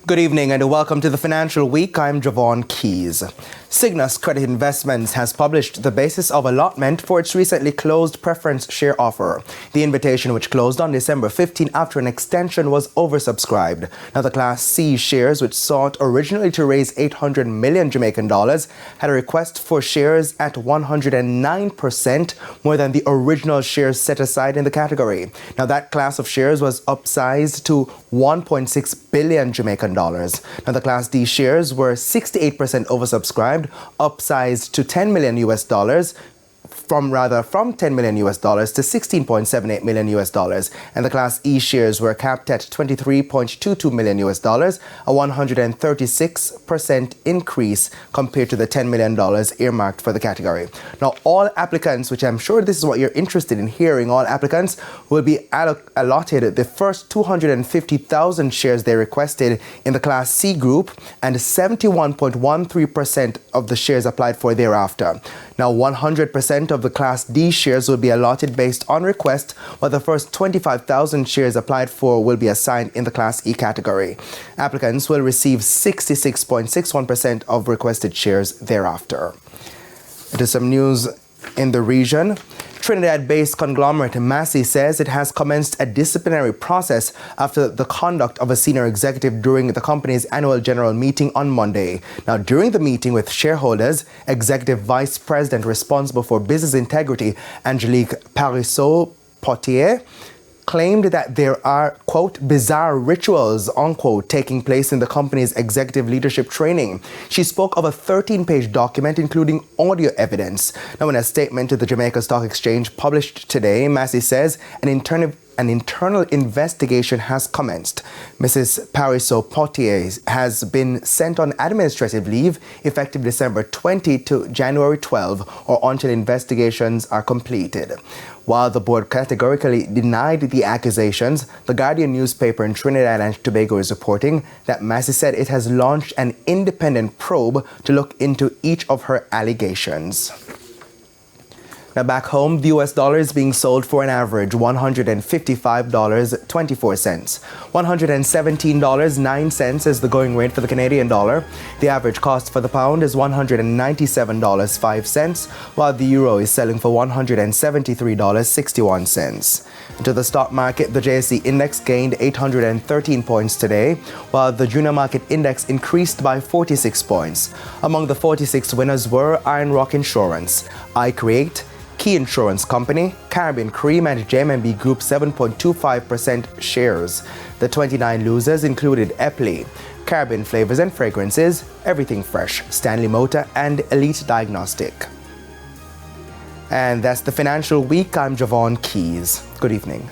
Good evening and welcome to the Financial Week. I'm Javon Keys. Sygnus Credit Investments has published the basis of allotment for its recently closed preference share offer. The invitation, which closed on December 15 after an extension, was oversubscribed. Now, the Class C shares, which sought originally to raise 800 million Jamaican dollars, had a request for shares at 109% more than the original shares set aside in the category. Now, that class of shares was upsized to 1.6 billion Jamaican dollars. Now, the Class D shares were 68% oversubscribed, upsized to 10 million US dollars from 10 million US dollars to 16.78 million US dollars, and the Class E shares were capped at 23.22 million US dollars, a 136% increase compared to the $10 million earmarked for the category. Now, all applicants, which I'm sure this is what you're interested in hearing, all applicants will be allotted the first 250,000 shares they requested in the Class C group, and 71.13% of the shares applied for thereafter. Now, 100% of the Class D shares will be allotted based on request, while the first 25,000 shares applied for will be assigned in the Class E category. Applicants will receive 66.61% of requested shares thereafter. To some news in the region. Trinidad-based conglomerate Massey says it has commenced a disciplinary process after the conduct of a senior executive during the company's annual general meeting on Monday. Now, during the meeting with shareholders, Executive Vice President responsible for business integrity, Angelique Parisot-Potier, claimed that there are, quote, bizarre rituals, unquote, taking place in the company's executive leadership training. She spoke of a 13-page document including audio evidence. Now, in a statement to the Jamaica Stock Exchange published today, Massey says an internal investigation has commenced. Mrs. Parisot-Potier has been sent on administrative leave effective December 20 to January 12 or until investigations are completed. While the board categorically denied the accusations, the Guardian newspaper in Trinidad and Tobago is reporting that Massey said it has launched an independent probe to look into each of her allegations. Now, back home, the US dollar is being sold for an average $155.24. $117.09 is the going rate for the Canadian dollar. The average cost for the pound is $197.05, while the euro is selling for $173.61. To the stock market, the JSE index gained 813 points today, while the junior market index increased by 46 points. Among the 46 winners were Iron Rock Insurance, iCreate, Key Insurance Company, Caribbean Cream, and JMB Group 7.25% shares. The 29 losers included Epley, Caribbean Flavors and Fragrances, Everything Fresh, Stanley Motor, and Elite Diagnostic. And that's the Financial Week. I'm Javon Keys. Good evening.